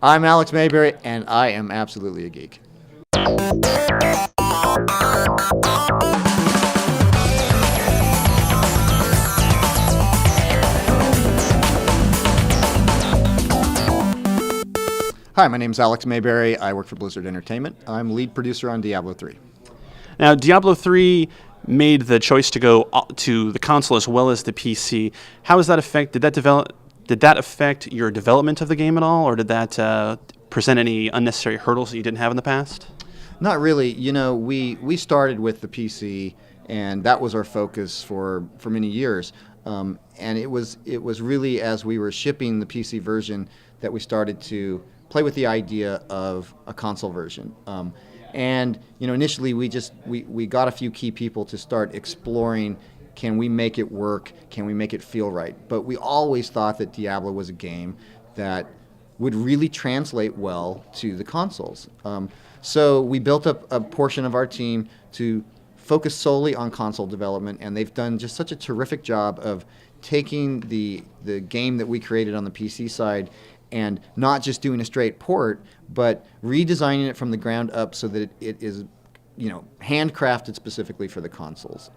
I'm Alex Mayberry, and I am absolutely a geek. Hi, my name is Alex Mayberry. I work for Blizzard Entertainment. I'm lead producer on Diablo III. Now, Diablo III made the choice to go to the console as well as the PC. How does that affect? Did that affect your development of the game at all, or did that present any unnecessary hurdles that you didn't have in the past? Not really. You know, we started with the PC, and that was our focus for many years. And it was really as we were shipping the PC version that we started to play with the idea of a console version. And you know, initially we got a few key people to start exploring. Can we make it work? Can we make it feel right? But we always thought that Diablo was a game that would really translate well to the consoles. So we built up a portion of our team to focus solely on console development, and they've done just such a terrific job of taking the game that we created on the PC side and not just doing a straight port, but redesigning it from the ground up so that it is, you know, handcrafted specifically for the consoles.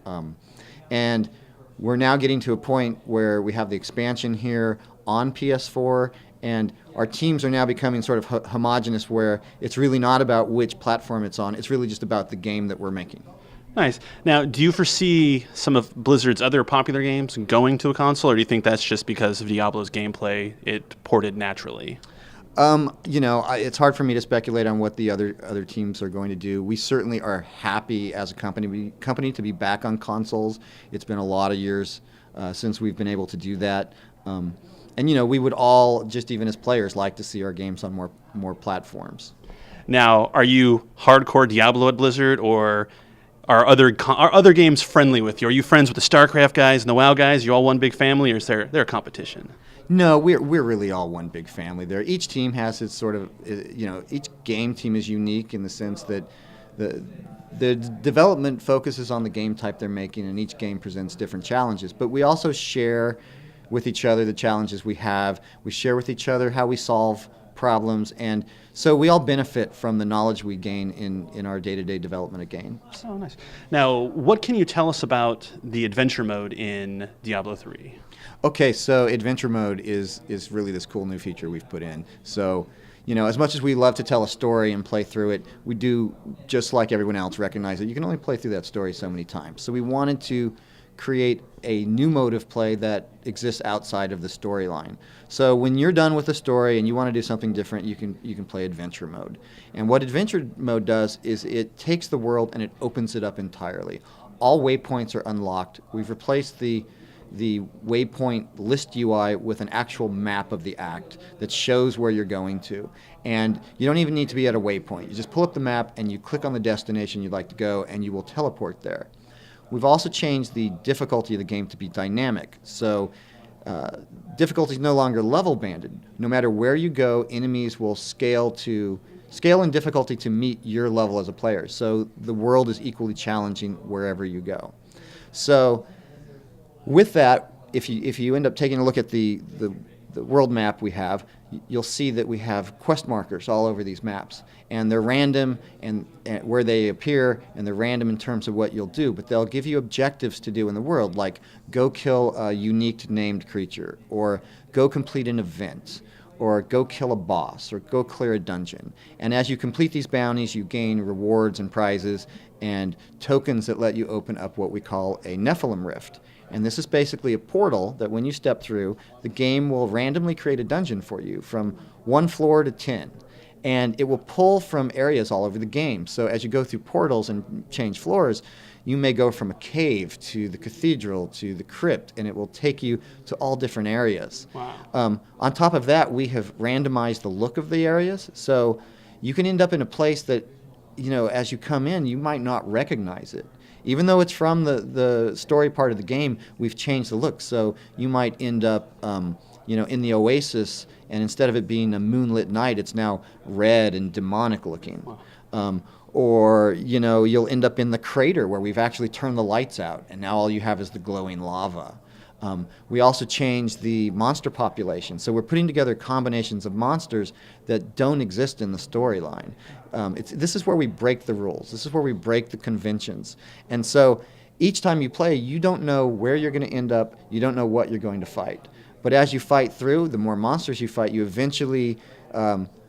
And we're now getting to a point where we have the expansion here on PS4, and our teams are now becoming sort of homogenous, where it's really not about which platform it's on. It's really just about the game that we're making. Nice. Now, do you foresee some of Blizzard's other popular games going to a console, or do you think that's just because of Diablo's gameplay, it ported naturally? You know, it's hard for me to speculate on what the other teams are going to do. We certainly are happy as a company to be back on consoles. It's been a lot of years since we've been able to do that. And you know, we would all, just even as players, like to see our games on more platforms. Now, are you hardcore Diablo at Blizzard, or are other games friendly with you? Are you friends with the StarCraft guys and the WoW guys? You all one big family, or is there a competition? No, we're really all one big family there. Each team has its sort of, you know, each game team is unique in the sense that the development focuses on the game type they're making, and each game presents different challenges. But we also share with each other the challenges we have. We share with each other how we solve problems, and so we all benefit from the knowledge we gain in our day-to-day development of game. Oh, nice. Now, what can you tell us about the adventure mode in Diablo III? Okay, so adventure mode is really this cool new feature we've put in. So, you know, as much as we love to tell a story and play through it, we do, just like everyone else, recognize that you can only play through that story so many times. So we wanted to create a new mode of play that exists outside of the storyline. So when you're done with the story and you want to do something different, you can play adventure mode. And what adventure mode does is it takes the world and it opens it up entirely. All waypoints are unlocked. We've replaced the waypoint list UI with an actual map of the act that shows where you're going to. And you don't even need to be at a waypoint. You just pull up the map and you click on the destination you'd like to go, and you will teleport there. We've also changed the difficulty of the game to be dynamic. So difficulty is no longer level banded. No matter where you go, enemies will scale in difficulty to meet your level as a player. So the world is equally challenging wherever you go. So with that, if you end up taking a look at the world map we have, you'll see that we have quest markers all over these maps, and they're random and where they appear, and they're random in terms of what you'll do, but they'll give you objectives to do in the world, like go kill a unique named creature, or go complete an event, or go kill a boss, or go clear a dungeon. And as you complete these bounties, you gain rewards and prizes and tokens that let you open up what we call a Nephilim Rift. And this is basically a portal that when you step through, the game will randomly create a dungeon for you from 1 floor to 10. And it will pull from areas all over the game. So as you go through portals and change floors, you may go from a cave to the cathedral to the crypt, and it will take you to all different areas. Wow. On top of that, we have randomized the look of the areas. So you can end up in a place that, you know, as you come in, you might not recognize it. Even though it's from the story part of the game, we've changed the look. So you might end up, you know, in the oasis, and instead of it being a moonlit night, it's now red and demonic looking. Wow. Or, you know, you'll end up in the crater where we've actually turned the lights out, and now all you have is the glowing lava. We also changed the monster population. So we're putting together combinations of monsters that don't exist in the storyline. This is where we break the rules. This is where we break the conventions. And so each time you play, you don't know where you're going to end up. You don't know what you're going to fight. But as you fight through, the more monsters you fight, you eventually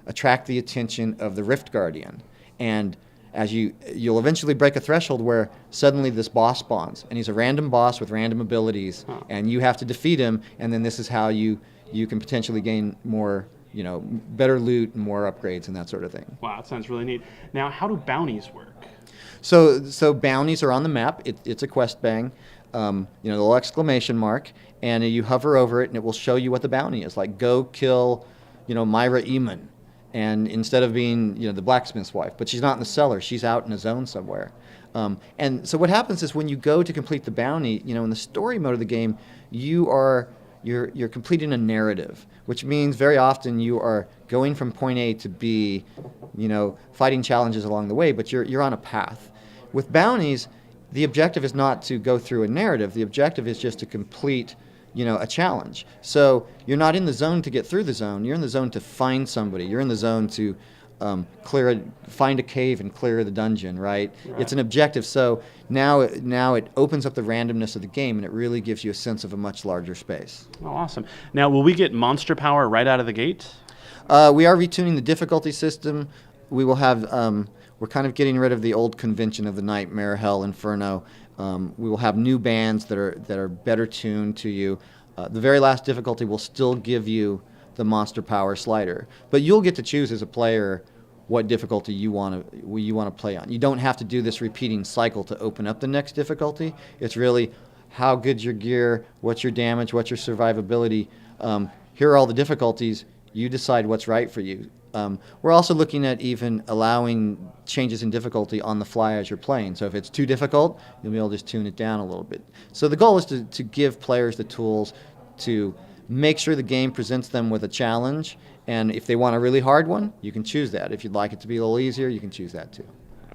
attract the attention of the Rift Guardian. And as you'll eventually break a threshold where suddenly this boss spawns, and he's a random boss with random abilities, and you have to defeat him, and then this is how you can potentially gain more, better loot and more upgrades and that sort of thing. Wow, that sounds really neat. Now, how do bounties work? So bounties are on the map. It's a quest bang, the little exclamation mark, and you hover over it, and it will show you what the bounty is. Like, go kill, Myra Eamon. And instead of being, the blacksmith's wife, but she's not in the cellar, she's out in a zone somewhere. And so what happens is when you go to complete the bounty, in the story mode of the game, you're completing a narrative, which means very often you are going from point A to B, fighting challenges along the way, but you're on a path. With bounties, the objective is not to go through a narrative. The objective is just to complete a challenge. So you're not in the zone to get through the zone. You're in the zone to find somebody. You're in the zone to find a cave and clear the dungeon, right? It's an objective. So now it opens up the randomness of the game, and it really gives you a sense of a much larger space. Oh, awesome. Now, will we get monster power right out of the gate? We are retuning the difficulty system. We will have... we're kind of getting rid of the old convention of the Nightmare, Hell, Inferno. We will have new bands that are better tuned to you. The very last difficulty will still give you the monster power slider, but you'll get to choose as a player what difficulty you want to play on. You don't have to do this repeating cycle to open up the next difficulty. It's really how good's your gear, what's your damage, what's your survivability. Here are all the difficulties. You decide what's right for you. We're also looking at even allowing changes in difficulty on the fly as you're playing. So if it's too difficult, you'll be able to just tune it down a little bit. So the goal is to give players the tools to make sure the game presents them with a challenge. And if they want a really hard one, you can choose that. If you'd like it to be a little easier, you can choose that too.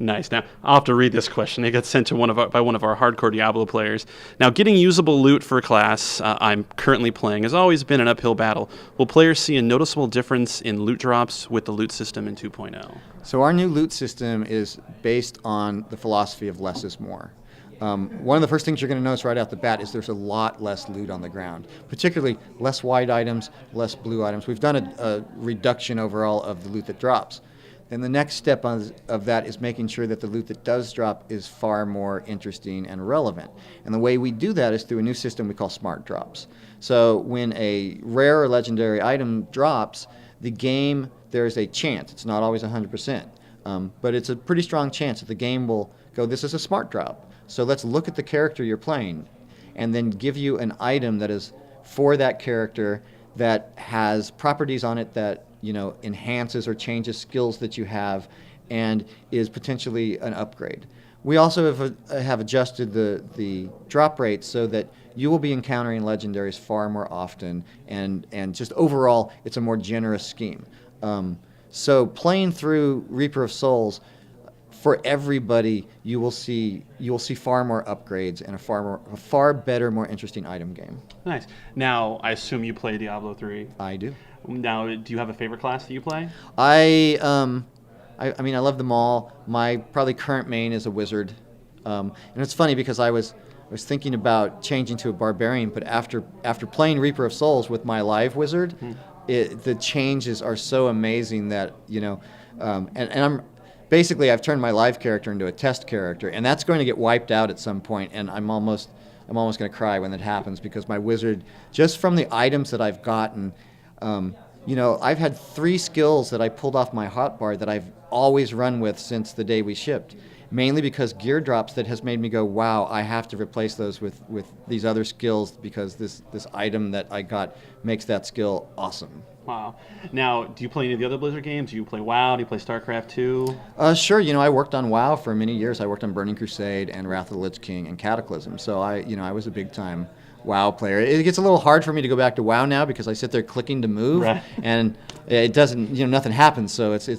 Nice. Now, I'll have to read this question. It got sent to by one of our hardcore Diablo players. Now, getting usable loot for a class I'm currently playing has always been an uphill battle. Will players see a noticeable difference in loot drops with the loot system in 2.0? So our new loot system is based on the philosophy of less is more. One of the first things you're going to notice right out the bat is there's a lot less loot on the ground, particularly less white items, less blue items. We've done a reduction overall of the loot that drops. Then the next step of that is making sure that the loot that does drop is far more interesting and relevant. And the way we do that is through a new system we call smart drops. So when a rare or legendary item drops, the game, there's a chance, it's not always 100%, but it's a pretty strong chance that the game will go, this is a smart drop. So let's look at the character you're playing and then give you an item that is for that character that has properties on it that enhances or changes skills that you have and is potentially an upgrade. We also have adjusted the drop rate so that you will be encountering legendaries far more often, and just overall it's a more generous scheme. So playing through Reaper of Souls, for everybody, you will see far more upgrades and a far better, more interesting item game. Nice. Now, I assume you play Diablo 3. I do. Now, do you have a favorite class that you play? I mean, I love them all. My probably current main is a wizard, and it's funny because I was thinking about changing to a barbarian, but after playing Reaper of Souls with my live wizard, the changes are so amazing that and I'm. Basically, I've turned my live character into a test character, and that's going to get wiped out at some point, and I'm almost going to cry when that happens because my wizard, just from the items that I've gotten, I've had 3 skills that I pulled off my hotbar that I've always run with since the day we shipped, mainly because gear drops that has made me go, wow, I have to replace those with these other skills because this item that I got makes that skill awesome. Wow. Now, do you play any of the other Blizzard games? Do you play WoW? Do you play StarCraft 2? Sure. I worked on WoW for many years. I worked on Burning Crusade and Wrath of the Lich King and Cataclysm. So I was a big time WoW player. It gets a little hard for me to go back to WoW now because I sit there clicking to move, and it doesn't, nothing happens. So it's a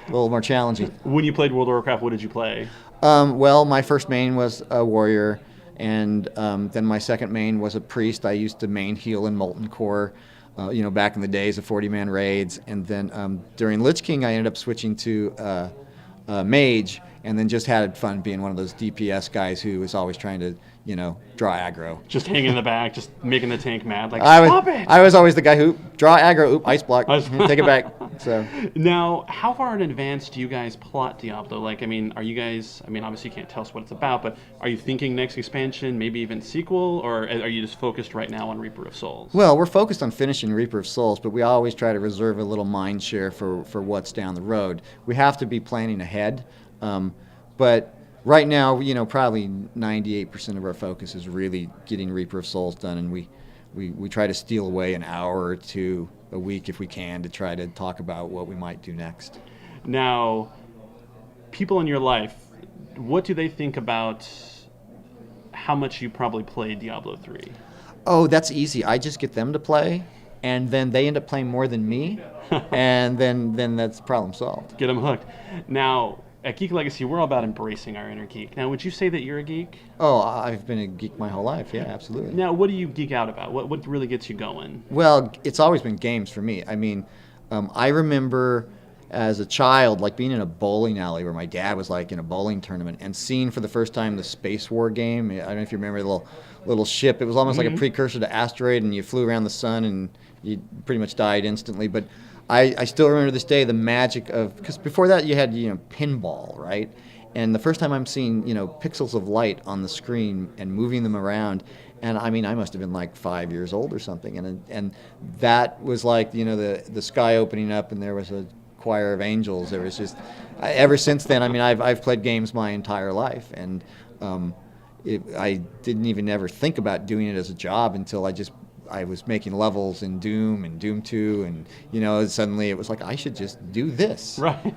little more challenging. When you played World of Warcraft, what did you play? Well, my first main was a warrior. And then my second main was a priest. I used to main heal in Molten Core, back in the days of 40-man raids. And then during Lich King, I ended up switching to mage, and then just had fun being one of those DPS guys who was always trying to, draw aggro. Just hanging in the back, just making the tank mad. Like, Stop it! I was always the guy who draw aggro, ice block, take it back. So now, how far in advance do you guys plot Diablo? Like, are you guys? Obviously you can't tell us what it's about, but are you thinking next expansion, maybe even sequel, or are you just focused right now on Reaper of Souls? Well, we're focused on finishing Reaper of Souls, but we always try to reserve a little mind share for what's down the road. We have to be planning ahead. But right now, probably 98% of our focus is really getting Reaper of Souls done, and we try to steal away an hour or two a week if we can to try to talk about what we might do next. Now, people in your life, what do they think about how much you probably played Diablo 3? Oh, that's easy. I just get them to play, and then they end up playing more than me, and then that's problem solved. Get them hooked. Now, at Geek Legacy, we're all about embracing our inner geek. Now, would you say that you're a geek? Oh, I've been a geek my whole life. Yeah, absolutely. Now, what do you geek out about? What really gets you going? Well, it's always been games for me. I remember as a child, like being in a bowling alley where my dad was like in a bowling tournament and seeing for the first time the Space War game. I don't know if you remember the little ship. It was almost like a precursor to Asteroid, and you flew around the sun and you pretty much died instantly. But I still remember this day the magic of, because before that you had pinball, right? And the first time I'm seeing pixels of light on the screen and moving them around, and I must have been like 5 years old or something, and that was like the sky opening up and there was a choir of angels. There was just ever since then. I've played games my entire life, and I didn't even ever think about doing it as a job until I was making levels in Doom and Doom 2, and suddenly it was like I should just do this. Right.